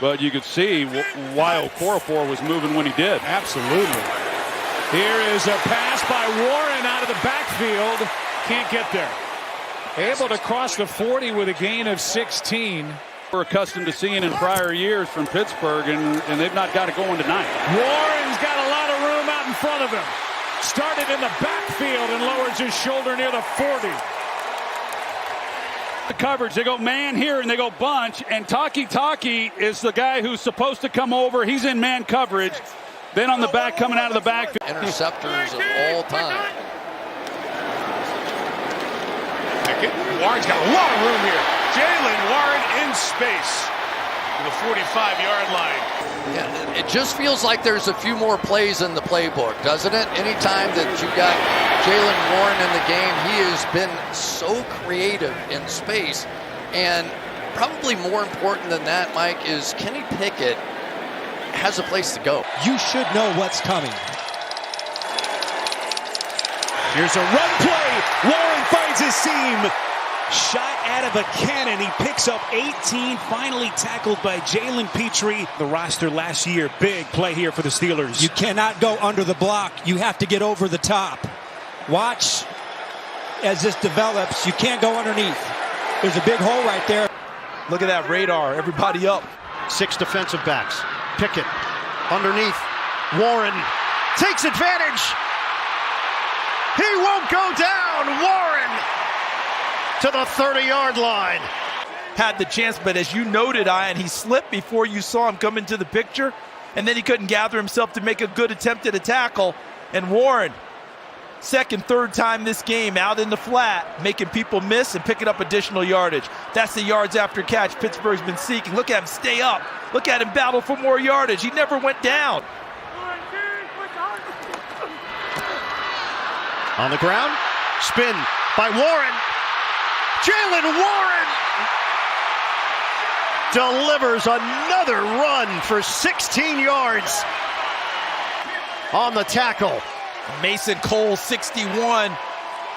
but you could see why Okorafor was moving when he did. Absolutely. Here is a pass by Warren out of the backfield. Can't get there. Able to cross the 40 with a gain of 16. We're accustomed to seeing in prior years from Pittsburgh, and they've not got it going tonight. Warren's got a lot of room out in front of him. Started in the backfield and lowers his shoulder near the 40. The coverage, they go man here and they go bunch, and Taki is the guy who's supposed to come over. He's in man coverage. Then on the back, coming out of the backfield. Interceptors of all time. Warren's got a lot of room here. Jaylen Warren in space to the 45-yard line. Yeah, it just feels like there's a few more plays in the playbook, doesn't it? Anytime that you got Jaylen Warren in the game, he has been so creative in space. And probably more important than that, Mike, is Kenny Pickett has a place to go. You should know what's coming. Here's a run play. Warren finds his seam. Shot out of a cannon. He picks up 18. Finally tackled by Jalen Petrie. The roster last year. Big play here for the Steelers. You cannot go under the block. You have to get over the top. Watch as this develops. You can't go underneath. There's a big hole right there. Look at that radar. Everybody up. 6 defensive backs. Pickett underneath. Warren takes advantage. He won't go down. Warren to the 30-yard line. Had the chance, but as you noted, Ian, he slipped before you saw him come into the picture, and then he couldn't gather himself to make a good attempt at a tackle. And Warren, second, third time this game, out in the flat, making people miss and picking up additional yardage. That's the yards after catch Pittsburgh's been seeking. Look at him stay up. Look at him battle for more yardage. He never went down. On the ground, spin by Warren. Jaylen Warren delivers another run for 16 yards on the tackle. Mason Cole, 61,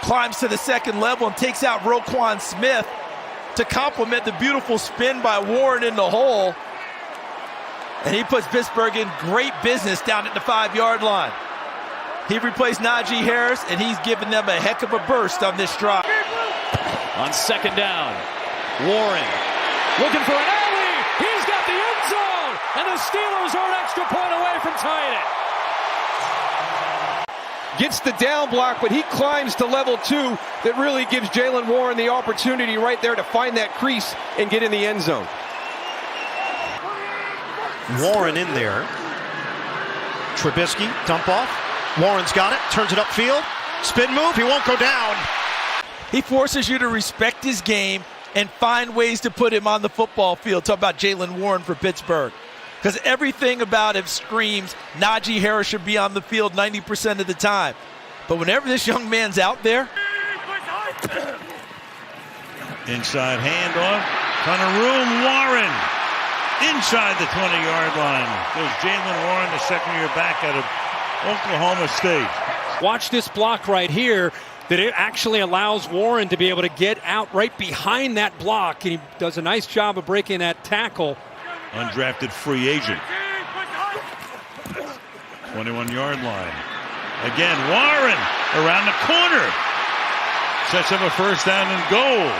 climbs to the second level and takes out Roquan Smith to complement the beautiful spin by Warren in the hole. And he puts Pittsburgh in great business down at the 5-yard line. He replaced Najee Harris, and he's given them a heck of a burst on this drive. On second down, Warren looking for an alley. He's got the end zone, and the Steelers are an extra point away from tying it. Gets the down block, but he climbs to level 2. That really gives Jaylen Warren the opportunity right there to find that crease and get in the end zone. Warren in there. Trubisky, dump off. Warren's got it, turns it upfield. Spin move, he won't go down. He forces you to respect his game and find ways to put him on the football field. Talk about Jaylen Warren for Pittsburgh. Because everything about him screams Najee Harris should be on the field 90% of the time. But whenever this young man's out there. Inside handoff. Ton of room. Warren inside the 20-yard line. Goes Jaylen Warren, the second-year back out of Oklahoma State. Watch this block right here, that it actually allows Warren to be able to get out right behind that block, and he does a nice job of breaking that tackle. Undrafted free agent. 21-yard line. Again, Warren around the corner. Sets up a first down and goal.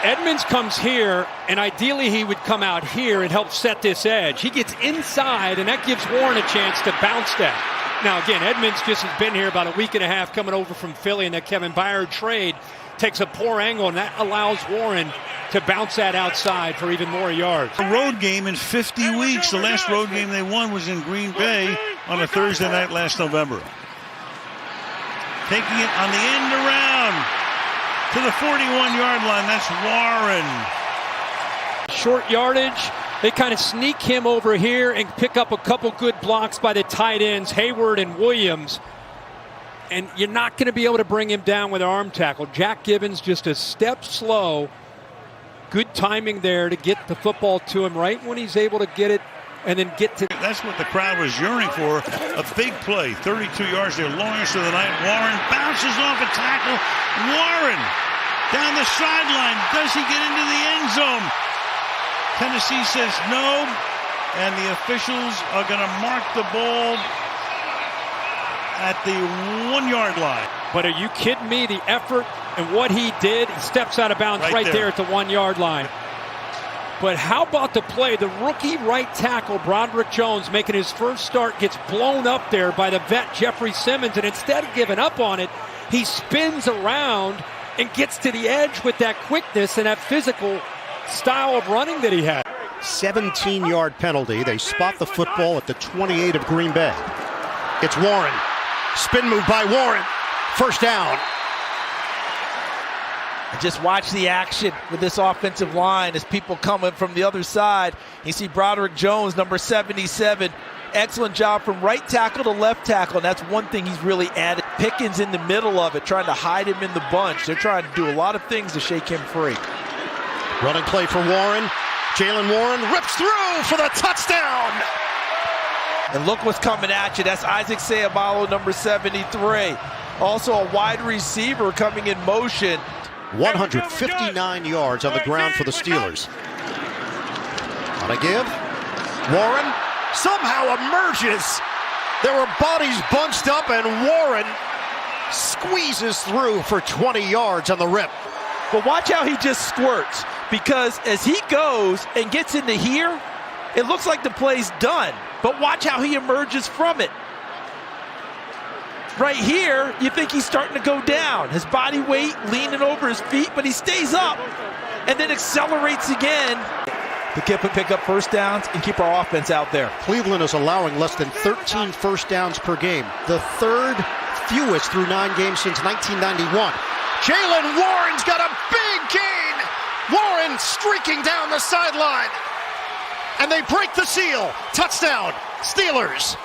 Edmonds comes here, and ideally he would come out here and help set this edge. He gets inside, and that gives Warren a chance to bounce that. Now, again, Edmonds just has been here about a week and a half coming over from Philly, and that Kevin Byard trade takes a poor angle, and that allows Warren to bounce that outside for even more yards. A road game in 50 weeks. The last road game they won was in Green Bay on a Thursday night last November. Taking it on the end around to the 41-yard line. That's Warren. Short yardage. They kind of sneak him over here and pick up a couple good blocks by the tight ends, Hayward and Williams. And you're not going to be able to bring him down with an arm tackle. Jack Gibbons just a step slow. Good timing there to get the football to him right when he's able to get it and then get to. That's what the crowd was yearning for. A big play. 32 yards, their longest of the night. Warren bounces off a tackle. Warren down the sideline. Does he get into the end zone? Tennessee says no, and the officials are going to mark the ball at the 1-yard line. But are you kidding me? The effort and what he did, he steps out of bounds right there at the 1-yard line. But how about the play? The rookie right tackle, Broderick Jones, making his first start, gets blown up there by the vet, Jeffrey Simmons, and instead of giving up on it, he spins around and gets to the edge with that quickness and that physical style of running that he had. 17-yard penalty. They spot the football at the 28 of Green Bay. It's Warren. Spin move by Warren. First down. Just watch the action with this offensive line as people coming from the other side. You see Broderick Jones, number 77. Excellent job from right tackle to left tackle, and that's one thing he's really added. Pickens in the middle of it, trying to hide him in the bunch. They're trying to do a lot of things to shake him free. Running play for Warren. Jaylen Warren rips through for the touchdown. And look what's coming at you. That's Isaac Seabalo, number 73. Also a wide receiver coming in motion. 159 yards on the ground for the Steelers. On a give. Warren somehow emerges. There were bodies bunched up, and Warren squeezes through for 20 yards on the rip. But watch how he just squirts, because as he goes and gets into here, it looks like the play's done. But watch how he emerges from it. Right here, you think he's starting to go down. His body weight leaning over his feet, but he stays up and then accelerates again to pick up first downs and keep our offense out there. Cleveland is allowing less than 13 first downs per game, the third fewest through 9 games since 1991. Jaylen Warren's got a big gain. Warren streaking down the sideline. And they break the seal. Touchdown, Steelers.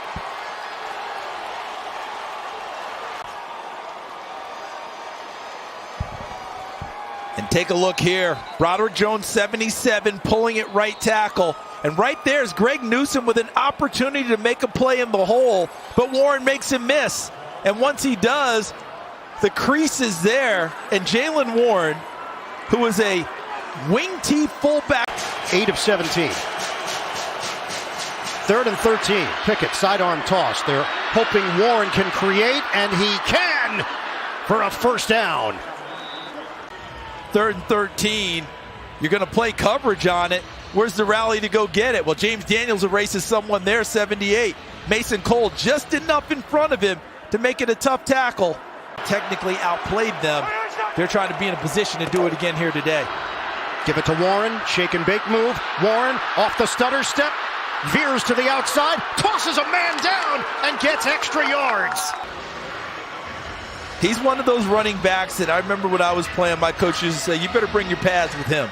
And take a look here. Broderick Jones, 77, pulling it right tackle. And right there is Greg Newsom with an opportunity to make a play in the hole, but Warren makes him miss. And once he does, the crease is there. And Jaylen Warren, who is a wing T fullback. 8 of 17. 3rd and 13. Pickett, sidearm toss. They're hoping Warren can create, and he can for a first down. 3rd and 13. You're going to play coverage on it. Where's the rally to go get it? Well, James Daniels erases someone there, 78. Mason Cole just enough in front of him to make it a tough tackle. Technically outplayed them. They're trying to be in a position to do it again here today. Give it to Warren. Shake and bake move. Warren off the stutter step. Veers to the outside. Tosses a man down and gets extra yards. He's one of those running backs that I remember when I was playing, my coaches say, you better bring your pads with him.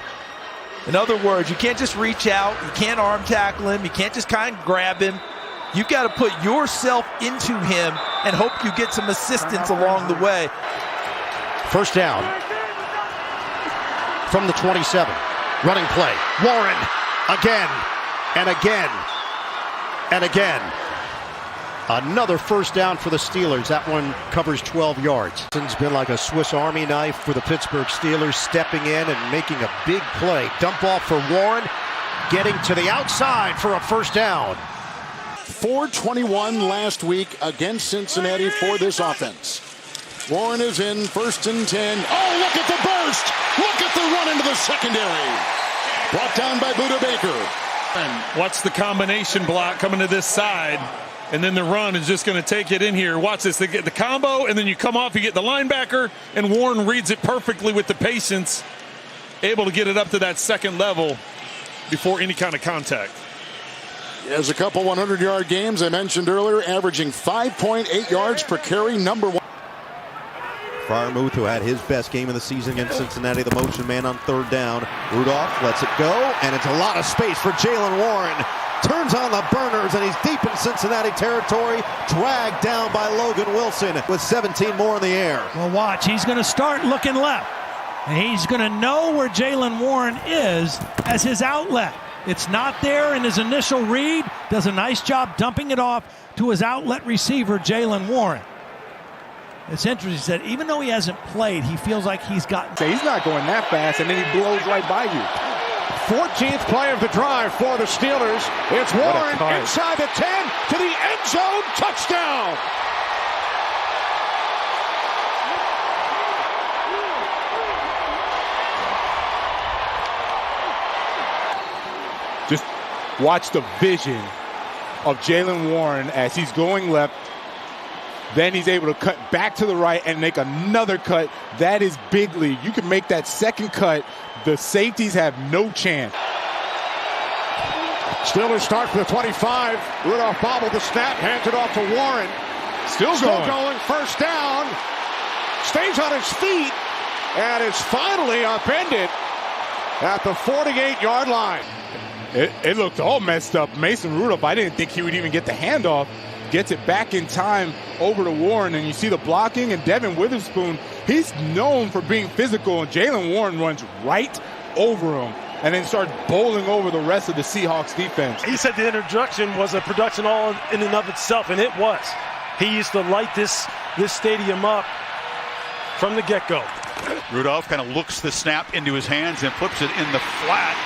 In other words, you can't just reach out. You can't arm tackle him. You can't just kind of grab him. You've got to put yourself into him and hope you get some assistance along the way. First down from the 27. Running play. Warren again and again and again. Another first down for the Steelers. That one covers 12 yards. It's been like a Swiss Army knife for the Pittsburgh Steelers, stepping in and making a big play. Dump off for Warren, getting to the outside for a first down. 4:21 last week against Cincinnati for this offense. Warren is in 1st and 10. Oh, look at the burst! Look at the run into the secondary. Brought down by Buda Baker. Watch the combination block coming to this side. And then the run is just going to take it in here. Watch this. They get the combo, and then you come off, you get the linebacker, and Warren reads it perfectly with the patience, able to get it up to that second level before any kind of contact. He has a couple 100-yard games. I mentioned earlier, averaging 5.8 yards per carry, number 1. Freiermuth, who had his best game of the season against Cincinnati, the motion man on 3rd down. Rudolph lets it go, and it's a lot of space for Jaylen Warren. Turns on the burners, and he's deep in Cincinnati territory, dragged down by Logan Wilson with 17 more in the air. Well, watch. He's going to start looking left, and he's going to know where Jaylen Warren is as his outlet. It's not there in his initial read. Does a nice job dumping it off to his outlet receiver, Jaylen Warren. It's interesting that even though he hasn't played, he feels like he's gotten. He's not going that fast, and then he blows right by you. 14th play of the drive for the Steelers. It's Warren inside the 10 to the end zone. Touchdown. Just watch the vision of Jaylen Warren as he's going left. Then he's able to cut back to the right and make another cut. That is big league. You can make that second cut. The safeties have no chance. Steelers start for the 25. Rudolph bobbled the snap, hands it off to Warren. Still going. First down. Stays on his feet and is finally upended at the 48-yard line. It looked all messed up. Mason Rudolph, I didn't think he would even get the handoff. Gets it back in time over to Warren, and you see the blocking, and Devin Witherspoon, he's known for being physical, and Jaylen Warren runs right over him and then starts bowling over the rest of the Seahawks defense. He said the introduction was a production all in and of itself, and it was. He used to light this stadium up from the get-go. Rudolph kind of looks the snap into his hands and flips it in the flat.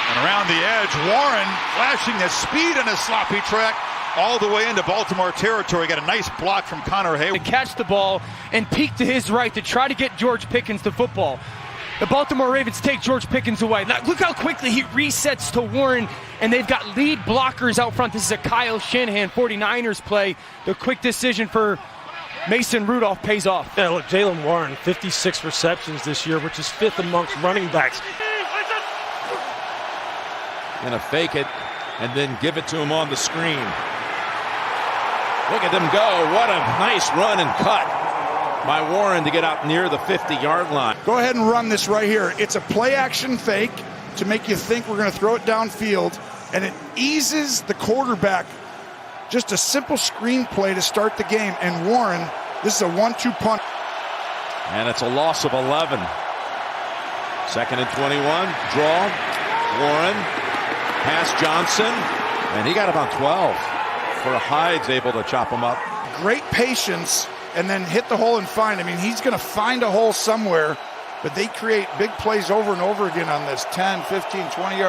And around the edge, Warren flashing his speed on his sloppy track all the way into Baltimore territory. Got a nice block from Connor Hayward. To catch the ball and peek to his right to try to get George Pickens the football. The Baltimore Ravens take George Pickens away. Now, look how quickly he resets to Warren, and they've got lead blockers out front. This is a Kyle Shanahan 49ers play. The quick decision for Mason Rudolph pays off. Yeah, look, Jaylen Warren, 56 receptions this year, which is 5th amongst running backs. Gonna fake it and then give it to him on the screen. Look at them go. What a nice run and cut by Warren to get out near the 50-yard line. Go ahead and run this right here. It's a play-action fake to make you think we're going to throw it downfield, and it eases the quarterback. Just a simple screen play to start the game, and Warren, this is a 1-2 punt. And it's a loss of 11. 2nd and 21. Draw. Warren. Pass Johnson. And he got about 12. For Hyde's able to chop him up. Great patience, and then hit the hole and find. I mean, he's going to find a hole somewhere, but they create big plays over and over again on this 10, 15, 20 yard.